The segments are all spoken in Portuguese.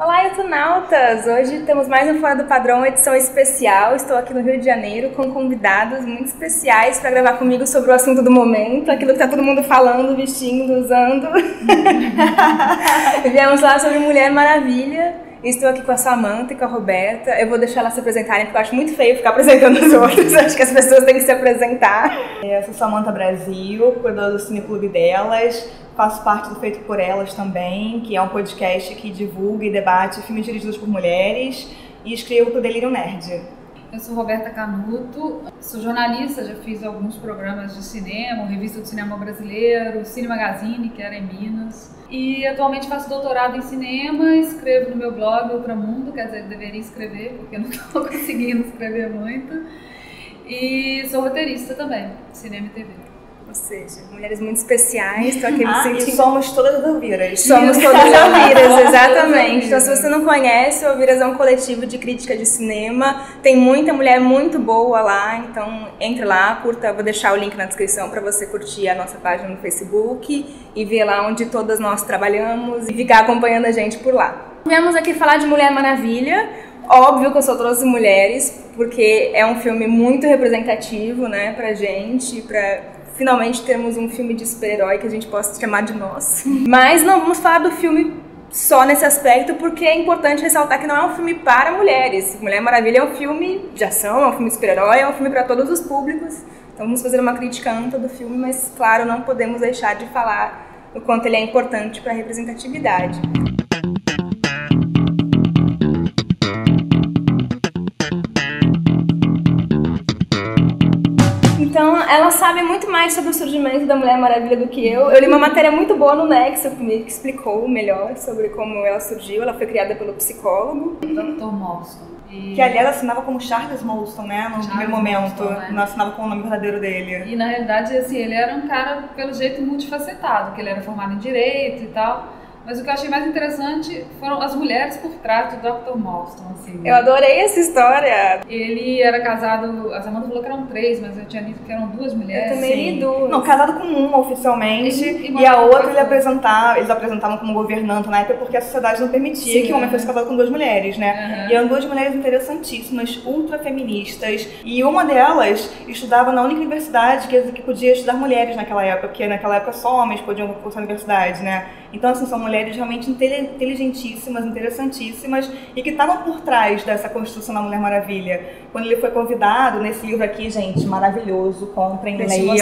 Olá, Eutonautas! Hoje temos mais um Fora do Padrão, edição especial. Estou aqui no Rio de Janeiro com convidados muito especiais para gravar comigo sobre o assunto do momento, aquilo que está todo mundo falando, vestindo, usando. Viemos falar sobre Mulher Maravilha. Estou aqui com a Samantha e com a Roberta. Eu vou deixar elas se apresentarem porque eu acho muito feio ficar apresentando os outros. Acho que as pessoas têm que se apresentar. Eu sou Samantha Brasil, cuidadora do Cineclube delas. Faço parte do Feito por Elas também, que é um podcast que divulga e debate filmes dirigidos por mulheres, e escrevo para o Delírio Nerd. Eu sou Roberta Canuto, sou jornalista, já fiz alguns programas de cinema, Revista do Cinema Brasileiro, Cine Magazine, que era em Minas. E atualmente faço doutorado em cinema, escrevo no meu blog Ultramundo, quer dizer, deveria escrever, porque eu não estou conseguindo escrever muito. E sou roteirista também, cinema e TV. Ou seja, mulheres muito especiais, estou aqui me sentindo... E somos todas Elviras. Somos todas Elviras, exatamente. Então, se você não conhece, o Elviras é um coletivo de crítica de cinema. Tem muita mulher muito boa lá, então entre lá, curta. Vou deixar o link na descrição para você curtir a nossa página no Facebook e ver lá onde todas nós trabalhamos e ficar acompanhando a gente por lá. Viemos aqui falar de Mulher Maravilha. Óbvio que eu só trouxe mulheres, porque é um filme muito representativo, né, pra gente, finalmente temos um filme de super-herói que a gente possa chamar de nós. Mas não vamos falar do filme só nesse aspecto, porque é importante ressaltar que não é um filme para mulheres. Mulher Maravilha é um filme de ação, é um filme de super-herói, é um filme para todos os públicos. Então vamos fazer uma crítica ampla do filme, mas claro, não podemos deixar de falar o quanto ele é importante para a representatividade. Então, ela sabe muito mais sobre o surgimento da Mulher Maravilha do que eu. Eu li uma matéria muito boa no Nexo que explicou melhor sobre como ela surgiu. Ela foi criada pelo psicólogo Dr. Molston. Que, aliás, assinava como Charles Molston, né? No primeiro momento. Não assinava com o nome verdadeiro dele. E, na realidade, assim, ele era um cara, pelo jeito, multifacetado, que ele era formado em Direito e tal. Mas o que eu achei mais interessante foram as mulheres por trás do Dr. Molston, assim. Eu adorei essa história. Ele era casado, a Samantha falou que eram 3, mas eu tinha dito que eram 2 mulheres. Eu também li 2. Não, casado com uma oficialmente, e a outra eles apresentavam como governanta na época porque a sociedade não permitia que o homem fosse casado com 2 mulheres, né? E eram 2 mulheres interessantíssimas, ultra feministas, e uma delas estudava na única universidade que podia estudar mulheres naquela época, porque naquela época só homens podiam cursar a universidade, né? Então, assim, são mulheres realmente inteligentíssimas, interessantíssimas e que estavam por trás dessa construção da Mulher Maravilha. Quando ele foi convidado, nesse livro aqui, gente, maravilhoso, comprem, leiam,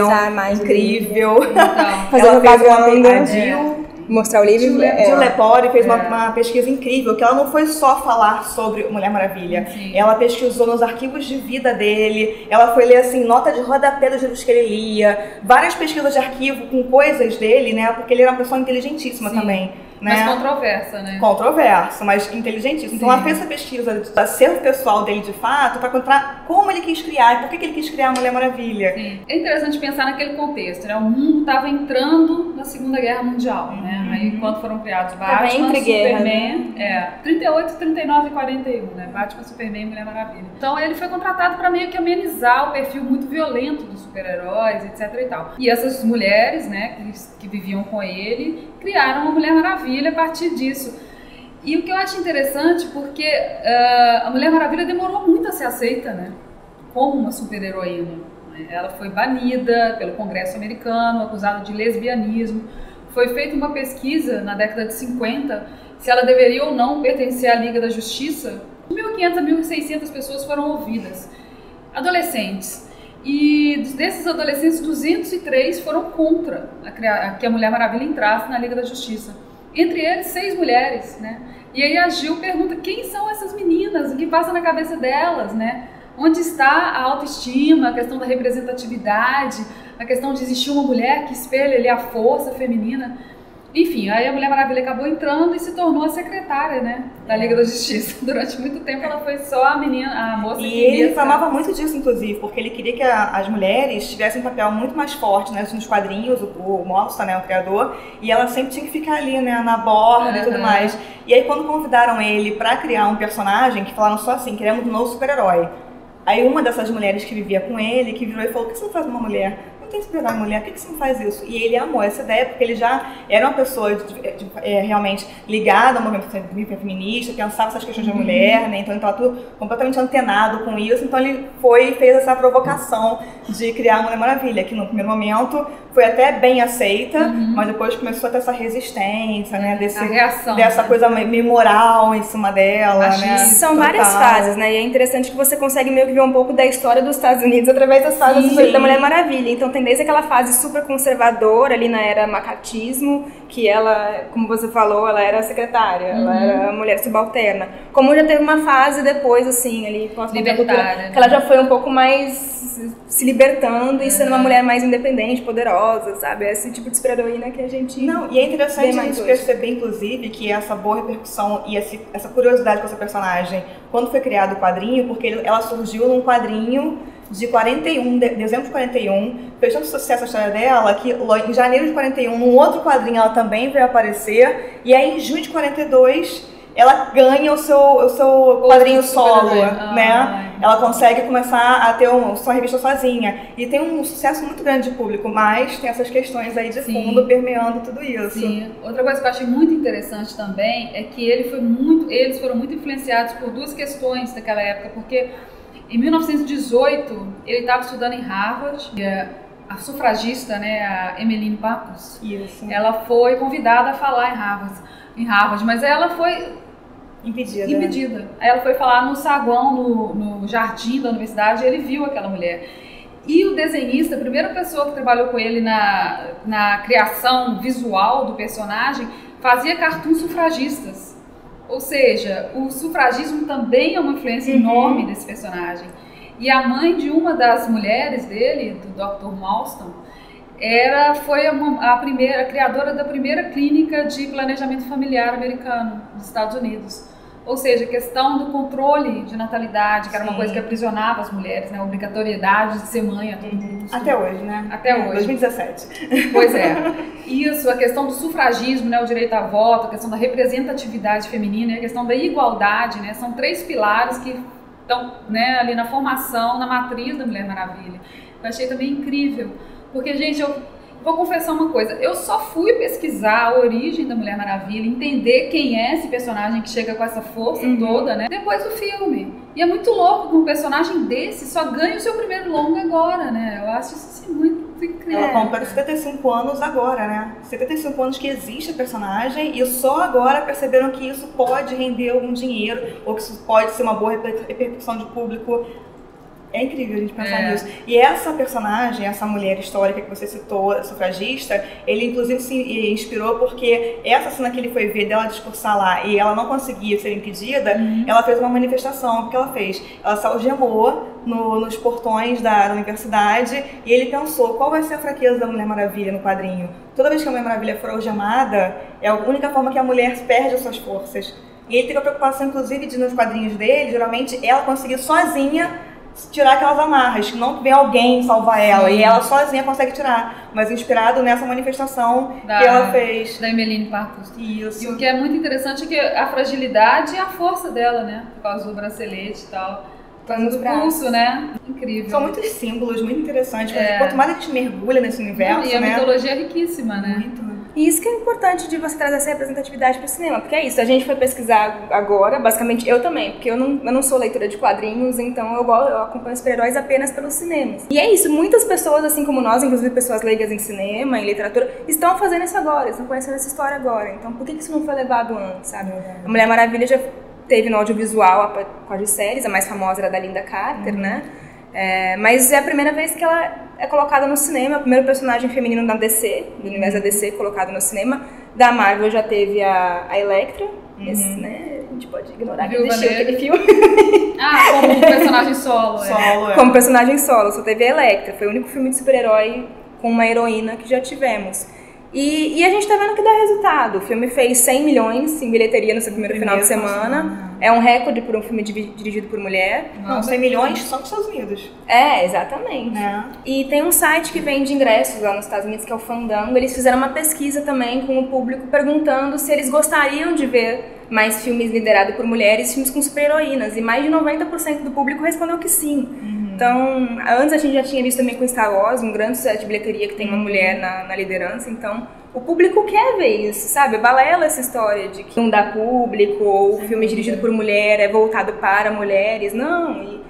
incrível. Então, fazendo propaganda. Mostrar o livro. Jill Lepore fez uma pesquisa incrível, que ela não foi só falar sobre Mulher Maravilha. Sim. Ela pesquisou nos arquivos de vida dele, ela foi ler assim, nota de rodapé dos livros que ele lia, várias pesquisas de arquivo com coisas dele, né? Porque ele era uma pessoa inteligentíssima também. Né? Mas controversa, né? Controversa, mas inteligentíssima. Então ela fez essa pesquisa do acervo pessoal dele de fato para encontrar como ele quis criar e por que ele quis criar a Mulher Maravilha. Sim. É interessante pensar naquele contexto, né? O mundo estava entrando na Segunda Guerra Mundial, né? Aí quando foram criados Batman, Superman, 38, 39 e 41, né? Batman, Superman e Mulher Maravilha. Então ele foi contratado para meio que amenizar o perfil muito violento dos super-heróis, etc e tal. E essas mulheres, né, que viviam com ele, criaram uma Mulher Maravilha a partir disso. E o que eu acho interessante, porque a Mulher Maravilha demorou muito a ser aceita, né, como uma super-heroína. Ela foi banida pelo Congresso americano, acusada de lesbianismo. Foi feita uma pesquisa na década de 50 se ela deveria ou não pertencer à Liga da Justiça. 1.500 a 1.600 pessoas foram ouvidas, adolescentes. E desses adolescentes, 203 foram contra que a Mulher Maravilha entrasse na Liga da Justiça. Entre eles, 6 mulheres, né? E aí a Jill pergunta quem são essas meninas, o que passa na cabeça delas, né? Onde está a autoestima, a questão da representatividade, a questão de existir uma mulher que espelha ali a força feminina. Enfim, aí a Mulher Maravilha acabou entrando e se tornou a secretária, né, da Liga da Justiça. Durante muito tempo ela foi só a moça que E ele reclamava muito disso, inclusive, porque ele queria que as mulheres tivessem um papel muito mais forte, né, nos quadrinhos, o Molston, né, o criador, e ela sempre tinha que ficar ali, né, na borda e tudo mais. E aí quando convidaram ele pra criar um personagem, que falaram só assim, queremos um novo super-herói. Aí uma dessas mulheres que vivia com ele, que virou e falou, por que você não faz uma mulher? tem super-herói mulher, por que você não faz isso? E ele amou essa ideia, porque ele já era uma pessoa realmente ligada ao movimento feminista, pensava essas questões da mulher, né? Então ele estava tudo completamente antenado com isso, então ele fez essa provocação de criar a Mulher Maravilha, que no primeiro momento foi até bem aceita, mas depois começou a ter essa resistência, né? Dessa coisa meio moral em cima dela, né? São várias fases, né? E é interessante que você consegue meio que ver um pouco da história dos Estados Unidos através das fases da Mulher Maravilha. Então tem desde aquela fase super conservadora ali na era macartismo, que ela, como você falou, ela era secretária, ela era mulher subalterna. Como já teve uma fase depois, assim, ali, libertária, que ela já foi um pouco mais se libertando e sendo uma mulher mais independente, poderosa, sabe? Esse tipo de super-heroína que a gente e é interessante a gente perceber, inclusive, que essa boa repercussão e essa curiosidade com essa personagem, quando foi criado o quadrinho, porque ela surgiu num quadrinho de 41, dezembro de 41, fez tanto sucesso a história dela, que em janeiro de 41, num outro quadrinho ela também veio aparecer, e aí em junho de 42 ela ganha o seu quadrinho solo, né? Ela consegue começar a ter sua revista sozinha. E tem um sucesso muito grande de público, mas tem essas questões aí de fundo permeando tudo isso. Sim. Outra coisa que eu achei muito interessante também é que eles foram muito influenciados por duas questões daquela época, porque em 1918 ele estava estudando em Harvard, e a sufragista, né, a Emmeline Pankhurst, ela foi convidada a falar em Harvard, mas ela foi impedida. Aí ela foi falar no saguão, no jardim da universidade, e ele viu aquela mulher. E o desenhista, a primeira pessoa que trabalhou com ele na criação visual do personagem, fazia cartoons sufragistas. Ou seja, o sufragismo também é uma influência enorme desse personagem. E a mãe de uma das mulheres dele, do Dr. Marston, foi a criadora da primeira clínica de planejamento familiar americano dos Estados Unidos. Ou seja, a questão do controle de natalidade, que era uma coisa que aprisionava as mulheres, né? A obrigatoriedade de ser mãe a todo custo. Até hoje, né? Até hoje. 2017. Pois é. Isso, a questão do sufragismo, né? O direito a voto, a questão da representatividade feminina, a questão da igualdade, né? São três pilares que estão, né, ali na formação, na matriz da Mulher Maravilha. Eu achei também incrível. Porque, gente, eu vou confessar uma coisa, eu só fui pesquisar a origem da Mulher Maravilha, entender quem é esse personagem que chega com essa força toda, né, depois do filme. E é muito louco que um personagem desse só ganha o seu primeiro longa agora, né? Eu acho isso assim, muito incrível. Ela completa 75 anos agora, né? 75 anos que existe a personagem e só agora perceberam que isso pode render algum dinheiro ou que isso pode ser uma boa repercussão de público. É incrível a gente pensar nisso. E essa personagem, essa mulher histórica que você citou, a sufragista, ele inclusive se inspirou porque essa cena que ele foi ver dela discursar lá e ela não conseguia ser impedida, ela fez uma manifestação. O que ela fez? Ela se algemou nos portões da universidade e ele pensou, qual vai ser a fraqueza da Mulher Maravilha no quadrinho? Toda vez que a Mulher Maravilha for algemada, é a única forma que a mulher perde as suas forças. E ele teve a preocupação, inclusive, de nos quadrinhos dele, geralmente ela conseguir sozinha tirar aquelas amarras, que não vem alguém salvar ela, e ela sozinha consegue tirar, mas inspirado nessa manifestação que ela fez. Da Emmeline Pankhurst. Isso. E o que é muito interessante é que a fragilidade e a força dela, né, por causa do bracelete e tal, por causa do pulso, né, incrível. São muitos símbolos, muito interessantes, quanto mais a gente mergulha nesse universo, e a mitologia é riquíssima, né. Muito. E isso que é importante de você trazer essa representatividade para o cinema, porque é isso, a gente foi pesquisar agora, basicamente eu também, porque eu não sou leitora de quadrinhos, então eu acompanho super-heróis apenas pelos cinemas. E é isso, muitas pessoas, assim como nós, inclusive pessoas leigas em cinema, em literatura, estão fazendo isso agora, estão conhecendo essa história agora. Então por que isso não foi levado antes, sabe? A Mulher Maravilha já teve no audiovisual com as séries, a mais famosa era da Linda Carter, né? Mas é a primeira vez que ela é colocada no cinema, o primeiro personagem feminino da DC, do universo da DC, colocado no cinema. Da Marvel já teve a Elektra, né? A gente pode ignorar que existiu aquele filme. Como personagem solo. Como personagem solo, só teve a Elektra, foi o único filme de super-herói com uma heroína que já tivemos. E a gente tá vendo que dá resultado. O filme fez 100 milhões em bilheteria no seu primeiro final de semana. É um recorde por um filme dirigido por mulher. Não, 100 milhões só nos Estados Unidos. Exatamente. E tem um site que vende ingressos lá nos Estados Unidos, que é o Fandango. Eles fizeram uma pesquisa também com o público, perguntando se eles gostariam de ver mais filmes liderados por mulheres, filmes com super-heroínas. E mais de 90% do público respondeu que sim. Então, antes a gente já tinha visto também com Star Wars, um grande sucesso de bilheteria que tem uma mulher na liderança, então o público quer ver isso, sabe? Balela essa história de que não dá público, ou o filme dirigido por mulher é voltado para mulheres, não, e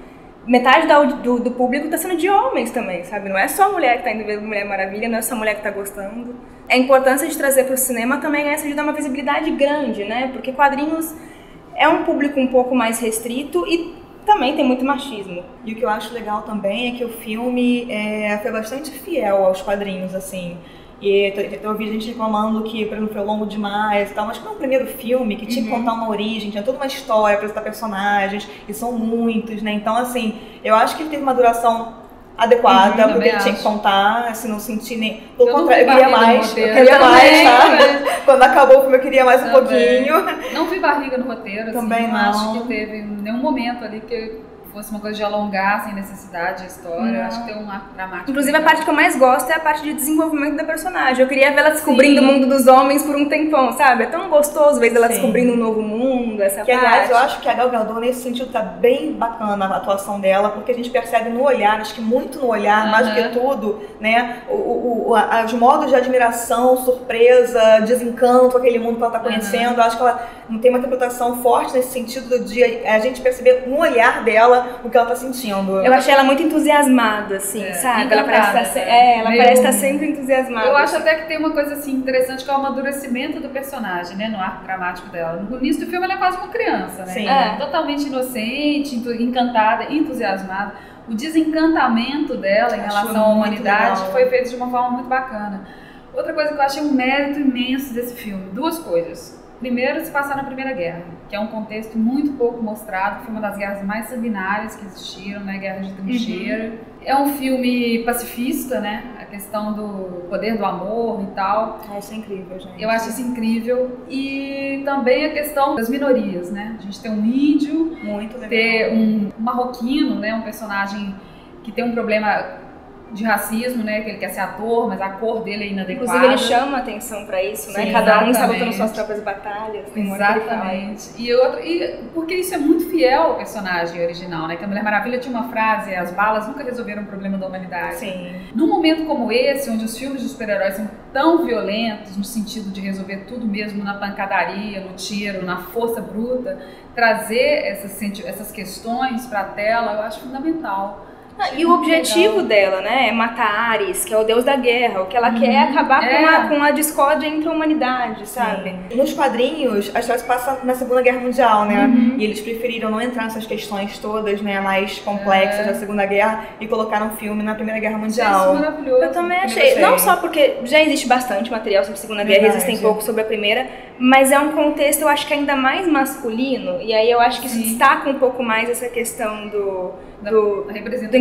metade do público está sendo de homens também, sabe? Não é só a mulher que está indo ver Mulher Maravilha, não é só a mulher que está gostando. A importância de trazer para o cinema também é essa de dar uma visibilidade grande, né? Porque quadrinhos é um público um pouco mais restrito e também tem muito machismo. E o que eu acho legal também é que o filme foi bastante fiel aos quadrinhos, assim. E eu ouvi gente reclamando que, por exemplo, foi longo demais e tal, mas que é um primeiro filme que tinha que contar uma origem, tinha toda uma história, apresentar personagens, e são muitos, né? Então, assim, eu acho que ele teve uma duração adequada, porque ele tinha que contar, assim, não senti nem... Pelo contrário, eu queria mais, tá? Quando acabou o filme eu queria mais um pouquinho. Não vi barriga no roteiro, também assim, não acho que teve nenhum momento ali que fosse uma coisa de alongar sem necessidade a história. Eu acho que tem um arco dramático. Inclusive, a parte que eu mais gosto é a parte de desenvolvimento da personagem. Eu queria ver ela descobrindo o mundo dos homens por um tempão, sabe? É tão gostoso ver ela descobrindo um novo mundo, essa parte. Aliás, eu acho que a Gal Gadot, nesse sentido, tá bem bacana a atuação dela, porque a gente percebe no olhar, acho que muito no olhar, mais do que tudo, né? Os modos de admiração, surpresa, desencanto, aquele mundo que ela tá conhecendo. Eu acho que ela não tem uma interpretação forte nesse sentido de a gente perceber no olhar dela o que ela tá sentindo. Eu achei ela muito entusiasmada, assim, sabe? Ela parece estar sempre entusiasmada. Eu acho até que tem uma coisa assim interessante que é o amadurecimento do personagem, né? No arco dramático dela. No início do filme ela é quase uma criança, né? Sim. Totalmente inocente, encantada, entusiasmada. O desencantamento dela em relação à humanidade foi feito de uma forma muito bacana. Outra coisa que eu achei um mérito imenso desse filme, duas coisas. Primeiro, se passar na Primeira Guerra, que é um contexto muito pouco mostrado, foi uma das guerras mais sanguinárias que existiram, né? Guerra de trincheira. É um filme pacifista, né? A questão do poder do amor e tal. Isso é incrível, gente. Eu acho isso incrível. E também a questão das minorias, né? A gente tem um índio, muito legal. Ter um marroquino, né? Um personagem que tem um problema de racismo, né, que ele quer ser ator, mas a cor dele é inadequada. Inclusive ele chama atenção pra isso, né? Sim, cada um está lutando suas próprias batalhas. Exatamente. E porque isso é muito fiel ao personagem original, né? Que a Mulher Maravilha tinha uma frase: as balas nunca resolveram o problema da humanidade. Sim. Num momento como esse, onde os filmes de super-heróis são tão violentos, no sentido de resolver tudo mesmo na pancadaria, no tiro, na força bruta, trazer essas questões pra tela, eu acho fundamental. E o objetivo dela, né, é matar Ares, que é o deus da guerra. O que ela quer é acabar com a discórdia entre a humanidade, sabe? Nos quadrinhos, a história se passa na Segunda Guerra Mundial, né? E eles preferiram não entrar nessas questões todas, né, mais complexas da Segunda Guerra e colocaram um filme na Primeira Guerra Mundial. Isso é maravilhoso. Eu também achei. Não só porque já existe bastante material sobre a Segunda Guerra, existem pouco sobre a Primeira, mas é um contexto, eu acho que ainda mais masculino, e aí eu acho que isso destaca um pouco mais essa questão do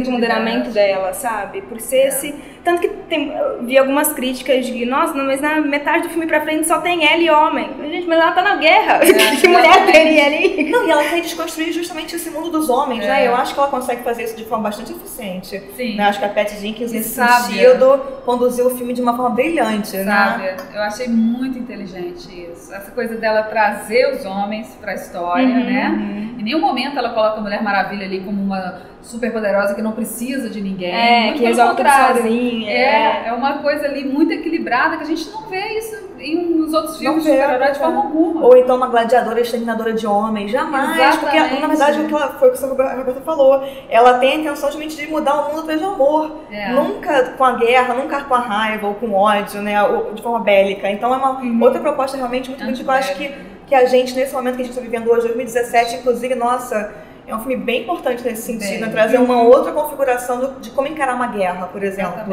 empoderamento dela, sabe? Por ser esse... Tanto que eu vi algumas críticas de, nossa, não, mas na metade do filme pra frente só tem ela e homem. Gente, mas ela tá na guerra. Que mulher teria ali? Não, e ela quer desconstruir justamente esse mundo dos homens, né? Eu acho que ela consegue fazer isso de forma bastante eficiente. Sim. Né? Acho que a Patty Jenkins, nesse sentido, conduziu o filme de uma forma brilhante, né? Eu achei muito inteligente isso. Essa coisa dela trazer os homens pra história, né? Em nenhum momento ela coloca a Mulher Maravilha ali como uma super poderosa que não precisa de ninguém. Que resolve tudo sozinha. É uma coisa ali muito equilibrada que a gente não vê isso nos outros filmes de super-herói de forma alguma. Ou então uma gladiadora exterminadora de homens. Jamais. Exatamente. Porque, na verdade, o que ela foi o que a Roberta falou. Ela tem a intenção de mudar o mundo através de amor. Nunca com a guerra, nunca com a raiva ou com ódio, né? Ou de forma bélica. Então é uma outra proposta realmente muito bonita. Eu acho que a gente, nesse momento que a gente está vivendo hoje, 2017, inclusive, nossa... É um filme bem importante nesse sentido, né? Trazer uma outra configuração de como encarar uma guerra, por exemplo.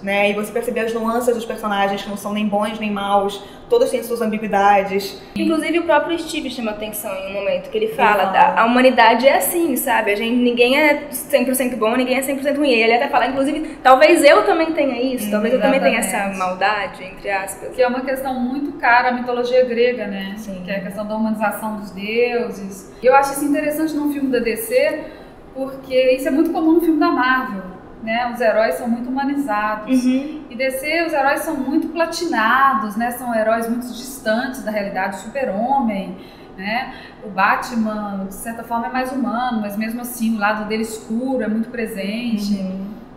Né? E você perceber as nuances dos personagens, que não são nem bons nem maus, todos têm suas ambiguidades. Inclusive o próprio Steve chama atenção em um momento que ele fala, a humanidade é assim, sabe? Ninguém é 100% bom, ninguém é 100% ruim. Ele até fala, inclusive, talvez eu também tenha isso, talvez eu também tenha essa maldade, entre aspas. Que é uma questão muito cara à mitologia grega, né? Sim. Que é a questão da humanização dos deuses. Eu acho isso interessante num filme da DC, porque isso é muito comum no filme da Marvel, né? Os heróis são muito humanizados. E DC, os heróis são muito platinados, né? São heróis muito distantes da realidade, Super-Homem. né? O Batman, de certa forma, é mais humano, mas mesmo assim o lado dele escuro é muito presente.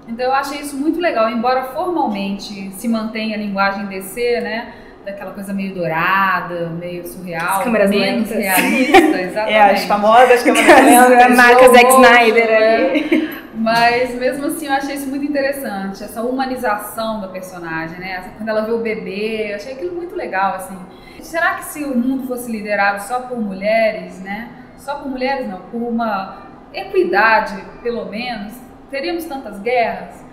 Então eu achei isso muito legal, embora formalmente se mantenha a linguagem DC, né? Daquela coisa meio dourada, meio surreal, menos realista, exatamente. As famosas câmeras lentas. A marca Zack Snyder. Mas mesmo assim eu achei isso muito interessante, essa humanização da personagem, né? Quando ela vê o bebê, eu achei aquilo muito legal, assim. Será que se o mundo fosse liderado só por mulheres, né? Só por mulheres não, por uma equidade, pelo menos, teríamos tantas guerras?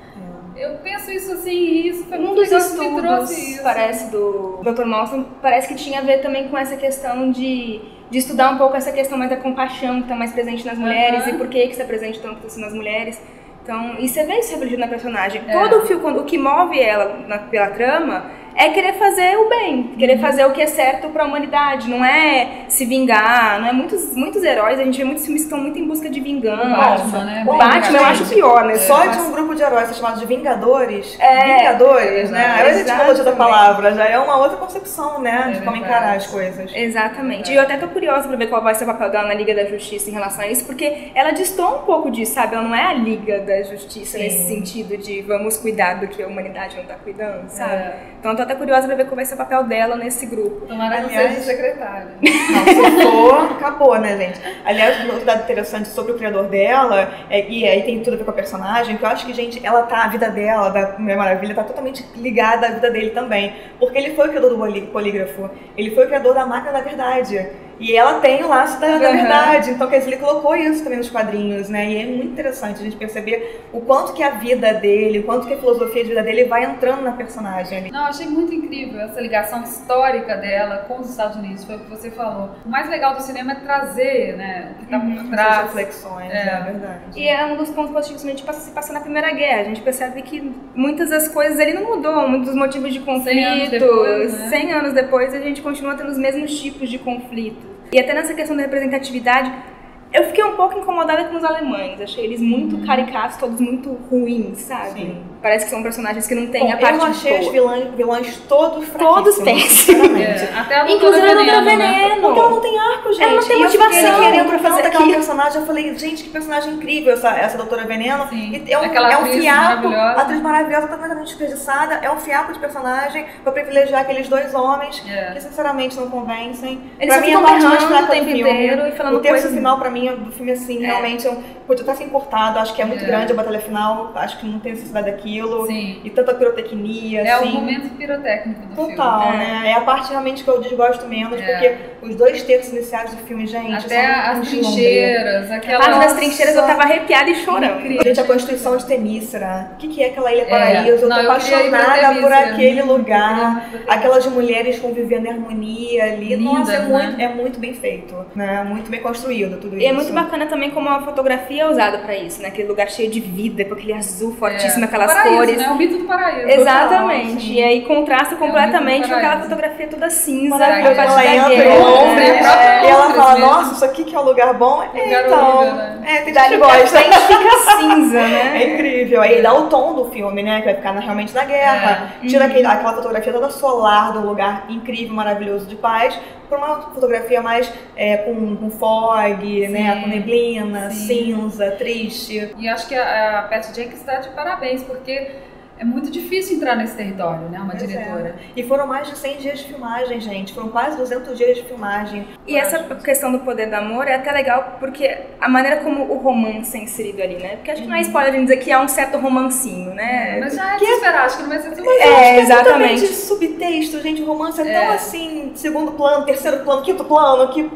Eu penso isso assim, e isso foi um dos estudos, parece, do Dr. Malson, parece que tinha a ver também com essa questão de estudar um pouco essa questão mais da compaixão que está mais presente nas mulheres e por que está presente tanto assim nas mulheres. Então, e você vê isso refletido na personagem. Todo o filme, o que move ela pela trama é querer fazer o bem, querer fazer o que é certo para a humanidade, não é se vingar, não é muitos heróis, a gente vê muitos filmes que estão muito em busca de vingança. O Batman eu acho pior, né? Só de um grupo de heróis chamados de Vingadores, Vingadores, né? Aí a etimologia da palavra já é uma outra concepção, né? De como encarar as coisas. Exatamente. E eu até tô curiosa pra ver qual vai ser o papel dela na Liga da Justiça em relação a isso, porque ela destoa um pouco disso, sabe? Ela não é a Liga da Justiça nesse sentido de vamos cuidar do que a humanidade não tá cuidando, sabe? Então eu tô até curiosa pra ver qual vai ser o papel dela nesse grupo. Tomara que seja secretária. Não, se for, acabou, né, gente? Aliás, um dado interessante sobre o criador dela, e aí tem tudo a ver com a personagem, que eu acho que, gente, a vida dela, da Mulher Maravilha, tá totalmente ligada à vida dele também. Porque ele foi o criador do polígrafo, ele foi o criador da máquina da verdade. E ela tem o laço da verdade, então quer dizer, ele colocou isso também nos quadrinhos, né? E é muito interessante a gente perceber o quanto que a vida dele, o quanto que a filosofia de vida dele vai entrando na personagem ali. Não, eu achei muito incrível essa ligação histórica dela com os Estados Unidos, foi o que você falou. O mais legal do cinema é trazer, né, o que tá por trás. Essas reflexões, é verdade. E é um dos pontos positivos também de se passar na Primeira Guerra. A gente percebe que muitas das coisas ali não mudou, muitos dos motivos de conflito. 100 anos depois a gente continua tendo os mesmos tipos de conflito. E até nessa questão da representatividade, eu fiquei um pouco incomodada com os alemães. Achei eles muito caricatos, todos muito ruins, sabe? Sim. Parece que são personagens que não têm a parte boa. Eu achei os vilões todos fraquíssimos. Todos péssimos. Até a Inclusive a Doutora Veneno. Porque ela não tem arco, gente. Ela não tem motivação. E eu fiquei querendo fazer aquela personagem. Eu falei, gente, que personagem incrível essa Doutora Veneno. Sim. E é um fiapo. Atriz maravilhosa, completamente desperdiçada. É um fiapo de personagem pra privilegiar aqueles dois homens que, sinceramente, não convencem. Eles pra mim, ficam a parte mais berrando fraca o tempo inteiro e falando o terço coisas... final, pra mim, do filme, assim, realmente, podia estar sem cortado. Acho que é muito grande a batalha final. Acho que não tem necessidade daquilo. Sim. E tanta pirotecnia, é assim. É o momento pirotécnico do filme. Total, né? É a parte realmente que eu desgosto menos, porque os 2/3 iniciais do filme, gente, até as trincheiras, aquela... A parte das trincheiras eu tava arrepiada e chorando. Gente, a Constituição de Temícera. O que é aquela Ilha Paraíso? Eu tô apaixonada por aquele lugar. Aquelas mulheres convivendo em harmonia ali. Nossa, é muito bem feito, né? Muito bem construído tudo isso. E é muito bacana também como a fotografia é usada pra isso, né? Aquele lugar cheio de vida, com aquele azul fortíssimo, aquelas paraíso, cores. Né? O mito do paraíso. Exatamente. Total, e aí contrasta completamente com aquela fotografia toda cinza. Ela entra em Londres, e ela fala, nossa, isso aqui que é um lugar bom. Então, tem gente que gosta. A gente fica cinza, né? É incrível. Aí dá o tom do filme, né? Que vai ficar realmente na guerra. Tira aquela fotografia toda solar do lugar incrível, maravilhoso de paz, para uma fotografia mais com fog, né? Com neblina, cinza, triste. E acho que a Patty Jenkins está de parabéns, porque é muito difícil entrar nesse território, né? Uma diretora. E foram mais de 100 dias de filmagem, gente. Foram quase 200 dias de filmagem. E essa questão do poder do amor é até legal, porque a maneira como o romance é inserido ali, né? Porque acho que não é spoiler de dizer que há um certo romancinho, né? Mas já é de esperar, acho que não vai ser tudo exatamente. Subtexto, gente. O romance é tão assim, segundo plano, terceiro plano, quinto plano, que...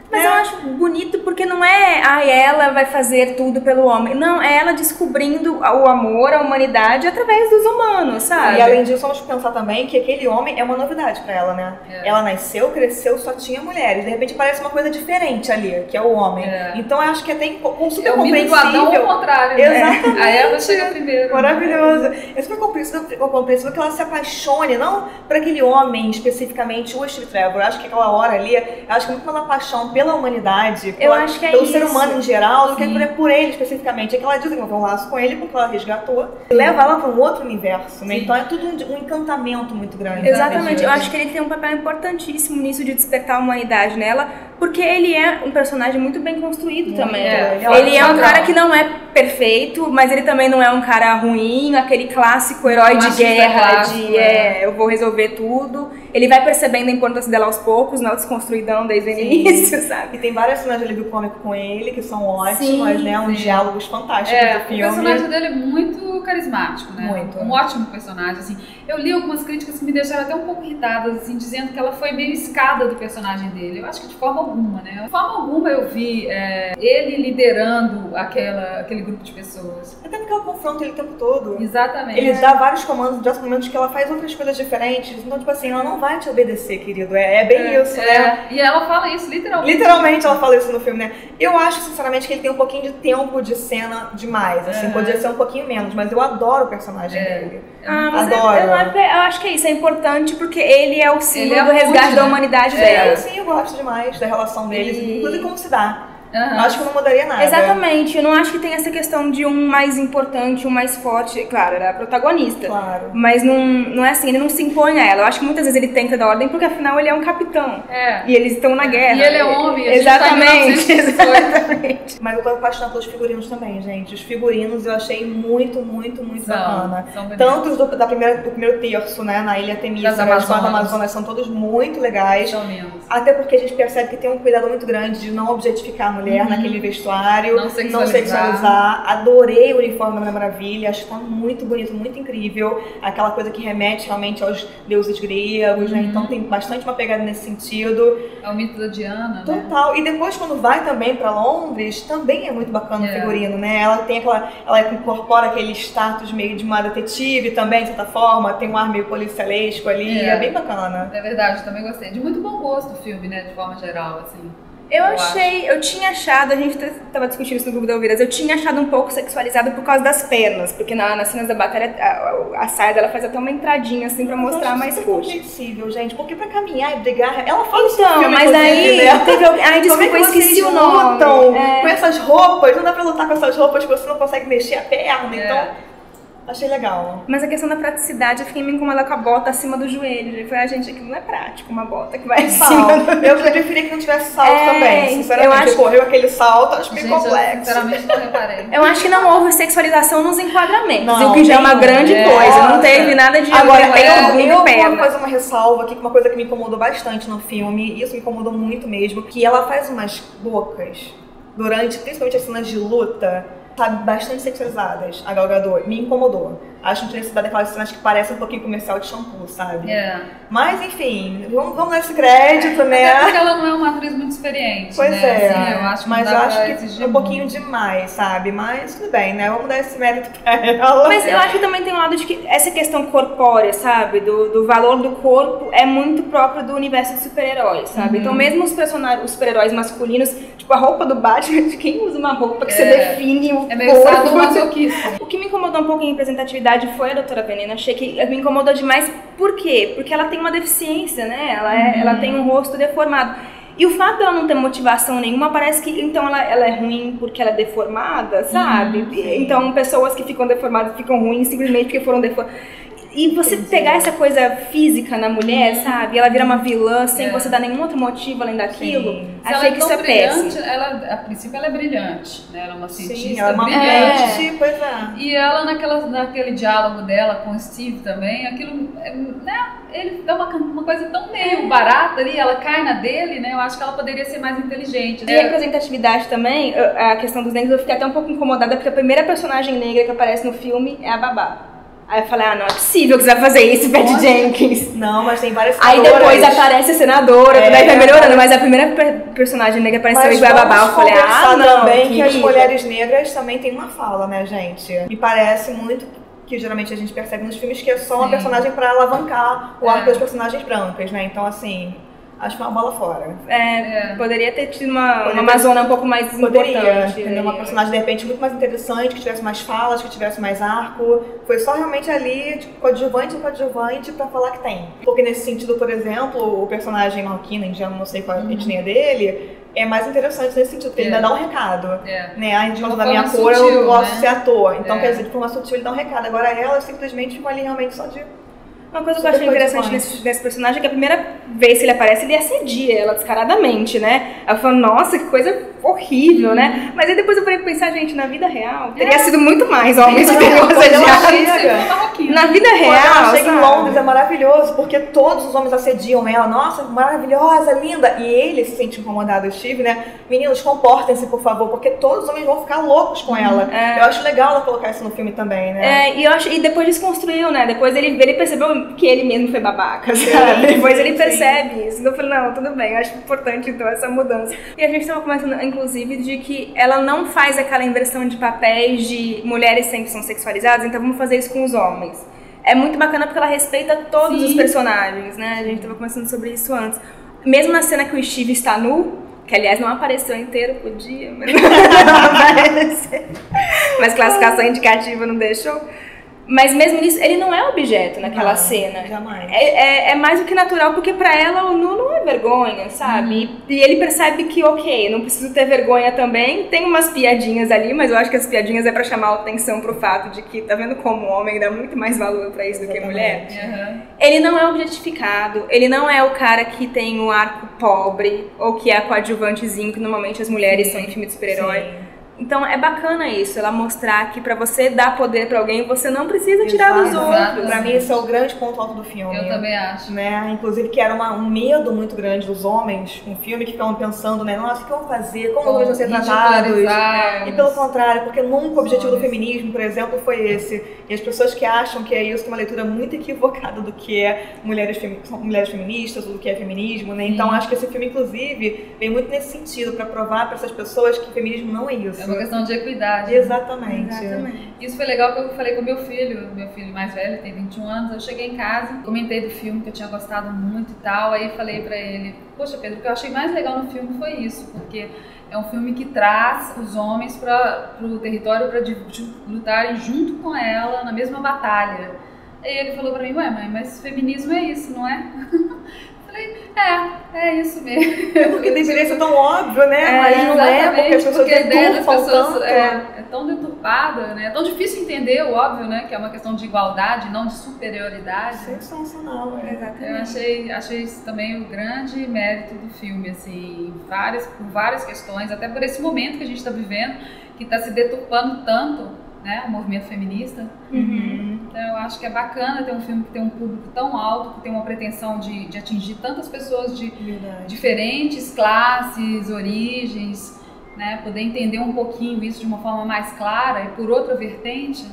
Mas eu acho bonito porque não é ela vai fazer tudo pelo homem. Não, é ela descobrindo o amor, a humanidade através dos humanos, sabe? E além disso, vamos pensar também que aquele homem é uma novidade pra ela, né? Ela nasceu, cresceu, só tinha mulheres. De repente parece uma coisa diferente ali, que é o homem. Então eu acho que é até super compreensível. O mito do Adão ao contrário, né? Exatamente. A Eva chega primeiro. Maravilhoso. É super compreensível que ela se apaixone, não por aquele homem especificamente, o Steve Trevor. Eu acho que aquela hora ali, eu acho que é muito mais uma paixão pela humanidade, pelo ser humano em geral, do que por ele especificamente. É que ela desenvolveu um laço com ele porque ela resgatou e leva ela para um outro universo, né? Então é tudo um encantamento muito grande. Exatamente. Eu acho que ele tem um papel importantíssimo nisso de despertar a humanidade nela, Porque ele é um personagem muito bem construído também. Ele é um cara que não é perfeito, mas ele também não é um cara ruim, aquele clássico herói de guerra, eu vou resolver tudo. Ele vai percebendo a importância dela aos poucos, não desconstruidão desde o início, sabe? E tem várias cenas de alívio cômico com ele, que são ótimas, né? Uns diálogos fantásticos do filme. O personagem dele é muito carismático, né? Muito. Um ótimo personagem, assim. Eu li algumas críticas que me deixaram até um pouco irritadas, assim, dizendo que ela foi meio escada do personagem dele. Eu acho que de forma alguma, né? De forma alguma eu vi ele liderando aquele grupo de pessoas. Até porque ela confronta ele o tempo todo. Exatamente. Ele dá vários comandos, dá momentos que ela faz outras coisas diferentes. Então, tipo assim, ela não vai te obedecer, querido. É bem isso, né? E ela fala isso, literalmente. Literalmente ela fala isso no filme, né? Eu acho, sinceramente, que ele tem um pouquinho de tempo de cena demais. Assim, poderia ser um pouquinho menos, mas eu adoro o personagem dele. Adoro. Eu acho que isso é importante porque ele é o símbolo do resgate da humanidade dela. Sim, eu gosto demais da relação deles, inclusive como se dá. Acho que eu não mudaria nada. Exatamente, eu não acho que tem essa questão de um mais importante, um mais forte. Claro, ela é a protagonista. Claro. Mas não é assim, ele não se impõe a ela. Eu acho que muitas vezes ele tenta dar ordem porque afinal ele é um capitão. E eles estão na guerra. E ele é homem. Exatamente. Mas eu tô apaixonada pelos figurinos também, gente. Os figurinos eu achei muito bacana. Tanto os do primeiro terço, né, na Ilha Temícera, as Amazonas são todos muito legais. Até porque a gente percebe que tem um cuidado muito grande de não objetificar a mulher naquele vestuário, não sexualizar. Adorei o uniforme da Mulher Maravilha, acho que tá muito bonito, muito incrível. Aquela coisa que remete realmente aos deuses gregos, né? Então tem bastante uma pegada nesse sentido. É o mito da Diana, Total. né? E depois, quando vai também pra Londres, também é muito bacana o figurino, né? Ela tem ela incorpora aquele status meio de uma detetive também, de certa forma, tem um ar meio policialesco ali, é bem bacana. É verdade, também gostei. De muito bom gosto o filme, né? De forma geral, assim. Eu tinha achado, a gente tava discutindo isso no grupo da Elviras, eu tinha achado um pouco sexualizado por causa das pernas, porque nas cenas da batalha a saia dela faz até uma entradinha assim pra mostrar mais força. É compreensível, gente, porque pra caminhar e brigar, ela fala isso no filme, mas aí, desculpa, eu esqueci o nome. Lutam com essas roupas, não dá pra lutar com essas roupas, você não consegue mexer a perna, então... Achei legal. Mas a questão da praticidade, eu fiquei me incomodada com a bota acima do joelho. Eu falei, gente, aquilo não é prático, uma bota que vai acima. Eu preferia que não tivesse salto também, sinceramente. Correu aquele salto, acho meio complexo. Eu, sinceramente, não reparei. Eu acho que não houve sexualização nos enquadramentos, o que já é uma grande coisa. Não teve nada de... Agora, eu vou fazer uma ressalva aqui, uma coisa que me incomodou bastante no filme, e isso me incomodou muito mesmo, que ela faz umas bocas durante, principalmente as cenas de luta, sabe, bastante sexualizadas, a Gal Gadot. Me incomodou. Acho que tinha daquelas cenas que parecem um pouquinho comercial de shampoo, sabe? Mas, enfim, vamos dar esse crédito, né? Até porque ela não é uma atriz muito experiente, pois né? Assim, eu acho que mas eu acho que é um pouquinho demais, sabe? Mas tudo bem, né? Vamos dar esse mérito pra ela. Mas eu acho que também tem um lado de que essa questão corpórea, sabe? Do valor do corpo é muito próprio do universo de super-heróis, sabe? Então mesmo os super-heróis masculinos, tipo a roupa do Batman, quem usa uma roupa que você define o corpo? É meio sadomasoquista. O que me incomodou um pouco em representatividade foi a Doutora Veneno. Achei que me incomodou demais. Por quê? Porque ela tem uma deficiência, né? Ela tem um rosto deformado. E o fato dela não ter motivação nenhuma, parece que então ela é ruim porque ela é deformada, sabe? Então pessoas que ficam deformadas ficam ruins simplesmente porque foram deformadas. E você pegar essa coisa física na mulher, sabe? Ela vira uma vilã sem você dar nenhum outro motivo além daquilo. Achei que isso é péssimo. A princípio ela é brilhante, né? Ela é uma cientista ela é uma brilhante. Pois é. E ela naquele diálogo dela com o Steve também, aquilo, né? Ele dá uma coisa tão meio barata ali, ela cai na dele, né? Eu acho que ela poderia ser mais inteligente. E representatividade também, a questão dos negros, eu fiquei até um pouco incomodada porque a primeira personagem negra que aparece no filme é a Babá. Aí eu falei, não é possível que você vai fazer isso, Patty Jenkins. Não, mas tem várias Aí depois aparece a senadora, daí vai melhorando, mas a primeira personagem negra apareceu igual a Babá. Eu falei, não, também que as mulheres negras também têm uma fala, né, gente? Me parece muito que geralmente a gente percebe nos filmes que é só uma personagem pra alavancar o arco das personagens brancas, né? Então, assim... Acho que é uma bola fora. Poderia ter tido uma Amazônia um pouco mais importante. Uma personagem, de repente, muito mais interessante, que tivesse mais falas, que tivesse mais arco. Foi só realmente ali, tipo, coadjuvante pra falar que tem. Porque nesse sentido, por exemplo, o personagem marroquino, indiano, não sei qual a etnia dele, é mais interessante nesse sentido, porque ele ainda dá um recado. Né? A gente da minha cor, eu gosto de ser ator. Então, quer dizer, de forma sutil, ele dá um recado. Agora elas simplesmente ficam ali realmente só de Uma coisa que eu achei interessante nesse personagem é que a primeira vez que ele aparece, ele assedia ela descaradamente, né? Ela falou, nossa, que coisa horrível, né? Mas aí depois eu parei pra pensar, gente, na vida real, teria sido muito mais homens que teriam assediado. Na vida real, quando ela chega em Londres, é maravilhoso, porque todos os homens assediam ela. Nossa, maravilhosa, linda. E ele se sente incomodado, o Steve, né? Meninos, comportem-se, por favor, porque todos os homens vão ficar loucos com ela. Eu acho legal ela colocar isso no filme também, né? E depois desconstruiu, né? Depois ele percebeu que ele mesmo foi babaca, sabe? Depois ele percebe isso. Então eu falei, não, tudo bem, eu acho importante então essa mudança. E a gente estava comentando, inclusive, de que ela não faz aquela inversão de papéis de mulheres sempre são sexualizadas, então vamos fazer isso com os homens. É muito bacana porque ela respeita todos os personagens, né? A gente estava conversando sobre isso antes. Mesmo na cena que o Steve está nu, que aliás não apareceu inteiro, podia, mas não apareceu. Mas classificação indicativa não deixou. Mas mesmo nisso, ele não é objeto naquela cena. Jamais. É mais do que natural, porque pra ela o nu não é vergonha, sabe? E ele percebe que, ok, não preciso ter vergonha também. Tem umas piadinhas ali, mas eu acho que as piadinhas é pra chamar a atenção pro fato de que, tá vendo como o homem dá muito mais valor pra isso do que a mulher? Ele não é objetificado, ele não é o cara que tem o arco pobre, ou que é coadjuvantezinho, que normalmente as mulheres são em filme de super-herói. Então é bacana isso, ela mostrar que pra você dar poder pra alguém, você não precisa tirar dos outros. Pra mim esse é o grande ponto alto do filme. Eu também acho. Né? Inclusive que era um medo muito grande dos homens com o filme, que ficavam pensando, né, nossa, o que vão fazer? Como vão ser tratados? E pelo contrário, porque nunca o objetivo do feminismo, por exemplo, foi esse. E as pessoas que acham que é isso têm uma leitura muito equivocada do que é mulheres feministas, ou do que é feminismo, né? Então acho que esse filme, inclusive, vem muito nesse sentido, pra provar pra essas pessoas que feminismo não é isso. É uma questão de equidade. Exatamente. Isso foi legal que eu falei com meu filho mais velho, tem 21 anos, eu cheguei em casa, comentei do filme que eu tinha gostado muito e tal, aí falei pra ele, poxa Pedro, o que eu achei mais legal no filme foi isso, porque é um filme que traz os homens pro território para lutarem junto com ela na mesma batalha. Aí ele falou pra mim, ué mãe, mas feminismo é isso, não é? É isso mesmo. Porque deveria ser tão óbvio, né? Mas não é, porque as pessoas deturpam tanto. É tão deturpada, né? É tão difícil entender o óbvio, né? Que é uma questão de igualdade, não de superioridade. Sensacional, Eu achei isso também o grande mérito do filme, assim, por várias questões, até por esse momento que a gente está vivendo, que está se deturpando tanto, né? O movimento feminista. Então eu acho que é bacana ter um filme que tem um público tão alto, que tem uma pretensão de atingir tantas pessoas de diferentes classes, origens, né? Poder entender um pouquinho isso de uma forma mais clara e por outra vertente.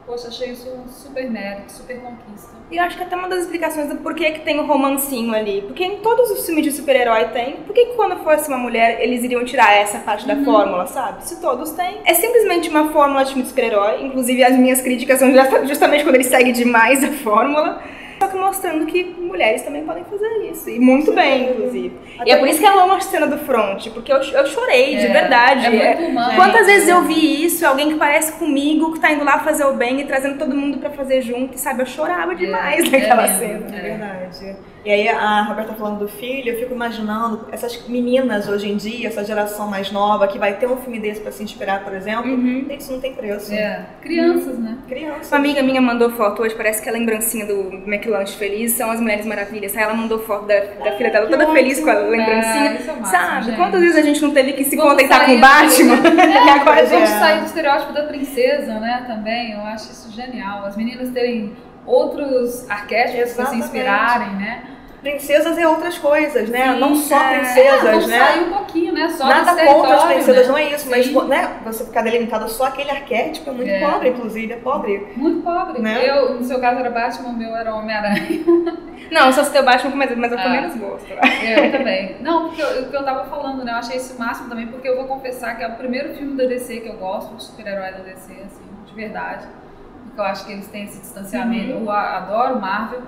Poxa, achei isso um super mérito, super conquista. E eu acho que até uma das explicações do porquê que tem o romancinho ali. Porque em todos os filmes de super-herói tem. Por que quando fosse uma mulher, eles iriam tirar essa parte da fórmula, sabe? Se todos têm. É simplesmente uma fórmula de filme de super-herói. Inclusive, as minhas críticas são justamente quando ele segue demais a fórmula. Só que mostrando que mulheres também podem fazer isso. E muito bem, inclusive. E é por isso que eu amo a cena do front. Porque eu chorei, de verdade. É muito humano. Quantas vezes eu vi isso, alguém que parece comigo, que tá indo lá fazer o bem e trazendo todo mundo pra fazer junto. E sabe, eu chorava demais naquela cena. É verdade. E aí a Roberta falando do filho, eu fico imaginando essas meninas hoje em dia, essa geração mais nova, que vai ter um filme desse pra se inspirar, por exemplo. Gente, isso não tem preço. Crianças, né? Crianças. Uma amiga minha mandou foto hoje, parece que a lembrancinha do McLanche Feliz são as Mulheres Maravilhas. Aí ela mandou foto da filha dela toda feliz com a lembrancinha. Sabe? Gente. Quantas vezes a gente não teve que se contentar com o Batman? E agora a gente sair do estereótipo da princesa, né? Também, eu acho isso genial. As meninas terem outros arquétipos para se inspirarem, né? Princesas e outras coisas, né? Sim, não só princesas, né? Sair um pouquinho, né? Só nada contra as princesas, né? Não é isso, mas né? Você ficar delimitado só aquele arquétipo é muito pobre, inclusive, é pobre. Muito pobre. Né? Eu, no seu caso era Batman, o meu era Homem-Aranha. Não, só se tem o Batman, mas eu com menos gosto. Eu também. Não, porque o que eu tava falando, né? Eu achei isso o máximo também, porque eu vou confessar que é o primeiro filme da DC que eu gosto, de super-herói da DC, assim, de verdade. Porque eu acho que eles têm esse distanciamento. Eu adoro Marvel,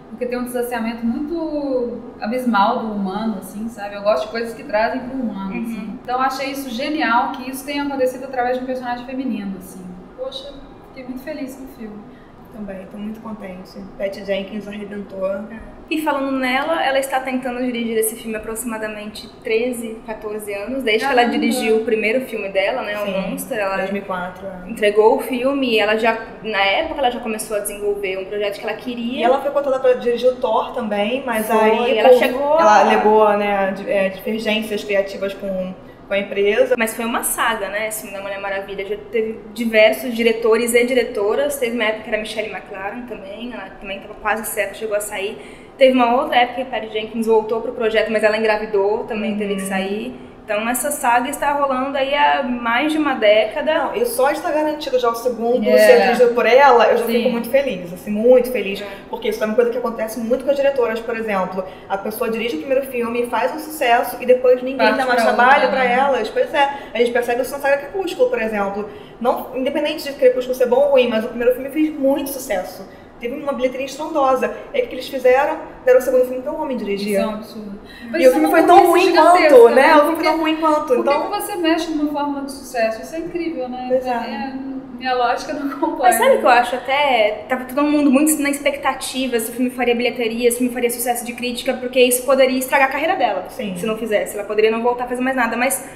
porque tem um distanciamento muito abismal do humano, assim, sabe? Eu gosto de coisas que trazem pro humano, assim. Então eu achei isso genial, que isso tenha acontecido através de um personagem feminino, assim. Poxa, fiquei muito feliz com o filme. Também, tô muito contente. Patty Jenkins arrebentou. E falando nela, ela está tentando dirigir esse filme há aproximadamente 13, 14 anos, desde que ela dirigiu o primeiro filme dela, né, o Monster. Ela 2004. entregou o filme e ela já, na época, ela já começou a desenvolver um projeto que ela queria. E ela foi contada para dirigir o Thor também, mas aí ela alegou, né, divergências criativas com a empresa. Mas foi uma saga, né, esse filme da Mulher Maravilha. Já teve diversos diretores e diretoras. Teve uma época que era Michelle McLaren também, ela também estava quase certa, chegou a sair. Teve uma outra época que a Patty Jenkins voltou pro projeto, mas ela engravidou, também teve que sair. Então essa saga está rolando aí há mais de uma década. Não, e só está garantido já o segundo ser dirigido por ela, eu já fico muito feliz, assim, muito feliz. Porque isso é uma coisa que acontece muito com as diretoras, por exemplo. A pessoa dirige o primeiro filme, faz um sucesso e depois ninguém dá mais trabalho para elas. Pois é, a gente percebe isso na saga Crepúsculo, por exemplo. Não, independente de Crepúsculo ser bom ou ruim, mas o primeiro filme fez muito sucesso. Teve uma bilheteria estrondosa. E o que eles fizeram? Deram o segundo filme para um homem dirigir. Isso é um absurdo. E o filme foi tão ruim quanto, né? O filme foi tão ruim quanto. Por então... que você mexe numa fórmula de sucesso? Isso é incrível, né? Minha lógica não acompanha. Mas sabe o que eu acho? Até tava todo mundo muito na expectativa se o filme faria bilheteria, se o filme faria sucesso de crítica, porque isso poderia estragar a carreira dela. Sim. Se não fizesse. Ela poderia não voltar a fazer mais nada. Mas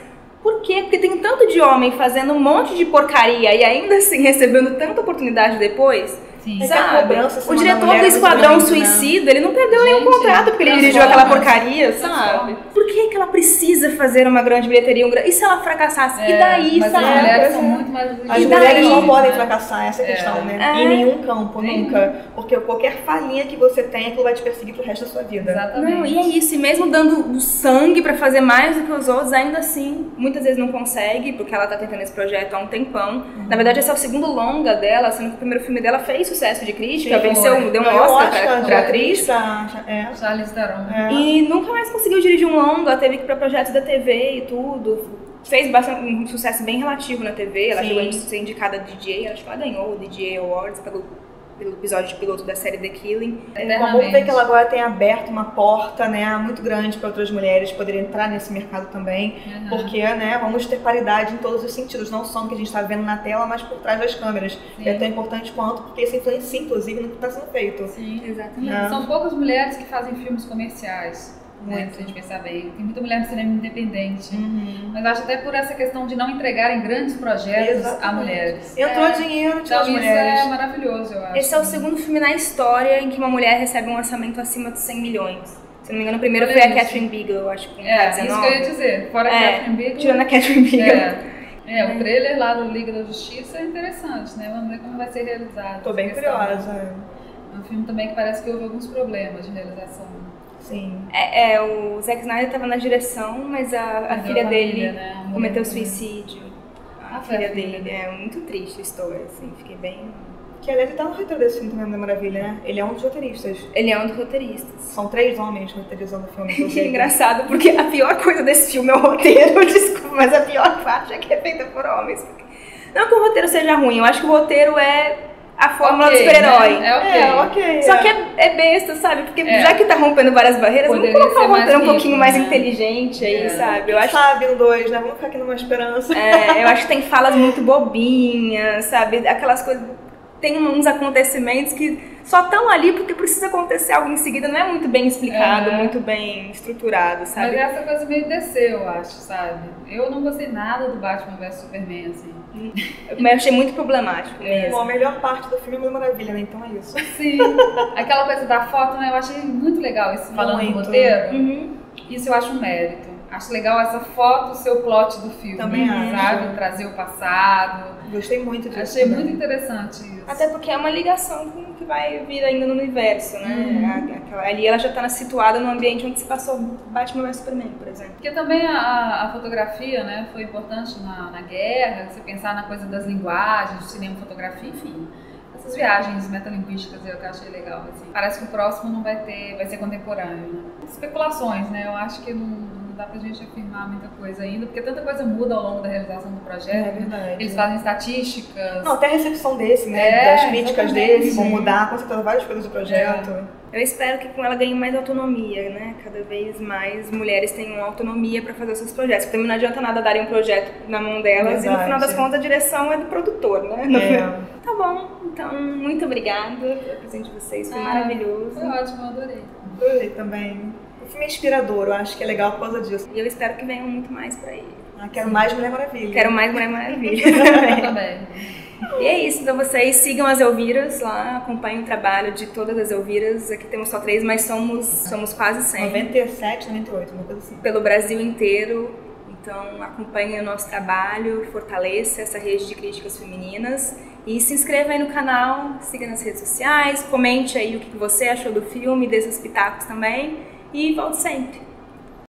por quê? Porque tem tanto de homem fazendo um monte de porcaria e ainda assim recebendo tanta oportunidade depois. Sim. Sabe? O diretor do Esquadrão Suicida, ele não perdeu nenhum contrato porque ele dirigiu aquela porcaria, sabe? Por que ela precisa fazer uma grande bilheteria? E se ela fracassasse? E daí, mas sabe? As mulheres são muito mais As mulheres não podem fracassar, essa é a questão, né? Em nenhum campo, nunca. Porque qualquer falhinha que você tem, aquilo vai te perseguir pro resto da sua vida. Exatamente. Não, e é isso. E mesmo dando sangue pra fazer mais do que os outros, ainda assim, muitas vezes não consegue, porque ela tá tentando esse projeto há um tempão. Na verdade, esse é o segundo longa dela, sendo que o primeiro filme dela fez sucesso de crítica, venceu, deu um Oscar pra atriz. Charlize Theron. E nunca mais conseguiu dirigir um longa, teve que ir pra projetos da TV e tudo. Fez bastante, um sucesso bem relativo na TV, ela chegou a ser indicada a DJ, acho que ela ganhou o DJ Awards pelo episódio de piloto da série The Killing. Vamos ver que ela agora tem aberto uma porta, né, muito grande para outras mulheres poderem entrar nesse mercado também, porque, né, vamos ter paridade em todos os sentidos, não só no que a gente está vendo na tela, mas por trás das câmeras. É tão importante quanto, porque isso influencia, inclusive, no que está sendo feito. Sim, exatamente. São poucas mulheres que fazem filmes comerciais. Né, se a gente pensar bem, tem muita mulher no cinema independente, mas acho até por essa questão de não entregarem grandes projetos a mulheres. Entrou dinheiro de então, mulheres. Isso é maravilhoso, eu acho. Esse é o segundo filme na história em que uma mulher recebe um orçamento acima de 100 milhões. Se não me engano, o primeiro foi a Catherine Bigelow, acho que com 19. Isso que eu ia dizer, fora a Catherine Bigelow. Tirando a Catherine Bigelow. O trailer lá do Liga da Justiça é interessante, né? Vamos ver como vai ser realizado. Tô bem curiosa. É um filme também que parece que houve alguns problemas de realização. Sim. O Zack Snyder estava na direção, mas a filha dele cometeu suicídio. A filha dele. É muito triste a história, assim, fiquei bem... Que aliás tá no roteiro desse filme também, da Maravilha, né? Ele é um dos roteiristas. Ele é um dos roteiristas. São 3 homens roteirizando o filme. Que é engraçado, porque a pior coisa desse filme é o roteiro, desculpa, mas a pior parte é que é feita por homens. Não que o roteiro seja ruim, eu acho que o roteiro é a fórmula do super-herói. Né? Ok. Só que é besta, sabe? Porque já que tá rompendo várias barreiras, vamos colocar um roteiro um pouquinho mais inteligente aí, sabe? Eu acho... Sabe, no 2, né? Vamos ficar aqui numa esperança. Eu acho que tem falas muito bobinhas, sabe? Aquelas coisas... Tem uns acontecimentos que só estão ali porque precisa acontecer algo em seguida, não é muito bem explicado, muito bem estruturado, sabe? Mas essa coisa meio desceu, eu acho, sabe? Eu não gostei nada do Batman vs Superman, assim. Mas eu achei muito problemático mesmo. Bom, a melhor parte do filme é uma maravilha, né? Então é isso. Sim. Aquela coisa da foto, né? Eu achei muito legal isso, falando do roteiro. Isso eu acho um mérito. Acho legal essa foto ser o plot do filme. Também sabe? Trazer o passado. Gostei muito disso. Achei muito interessante isso. Até porque é uma ligação com o que vai vir ainda no universo, né? Ali ela já está situada num ambiente onde se passou Batman vs Superman, por exemplo. Porque também a fotografia, né, foi importante na guerra, você pensar na coisa das linguagens, do cinema, fotografia, enfim. Essas viagens metalinguísticas eu que achei legal, assim. Parece que o próximo não vai ser contemporâneo, né? Especulações, né? Eu acho que não dá pra gente afirmar muita coisa ainda, porque tanta coisa muda ao longo da realização do projeto. É verdade. Eles fazem estatísticas. Não, até a recepção desse, né? Das críticas desse, vão mudar, com certeza, várias coisas do projeto. Eu espero que com ela ganhe mais autonomia, né? Cada vez mais mulheres tenham autonomia para fazer os seus projetos. Porque também não adianta nada darem um projeto na mão delas e no final das contas a direção é do produtor, né? Tá bom, então muito obrigada pelo presente de vocês, foi maravilhoso. Foi ótimo, eu adorei. Adorei também. O filme é inspirador, eu acho que é legal por causa disso. E eu espero que venham muito mais por aí. Quero mais Mulher Maravilha. Quero mais Mulher Maravilha. Também. E é isso, então vocês sigam as Elviras lá, acompanhem o trabalho de todas as Elviras. Aqui temos só 3, mas somos quase 100. 97, 98, uma coisa assim. Pelo Brasil inteiro. Então acompanhem o nosso trabalho, fortaleça essa rede de críticas femininas. E se inscreva aí no canal, siga nas redes sociais, comente aí o que você achou do filme, dê seus pitacos também. E volte sempre!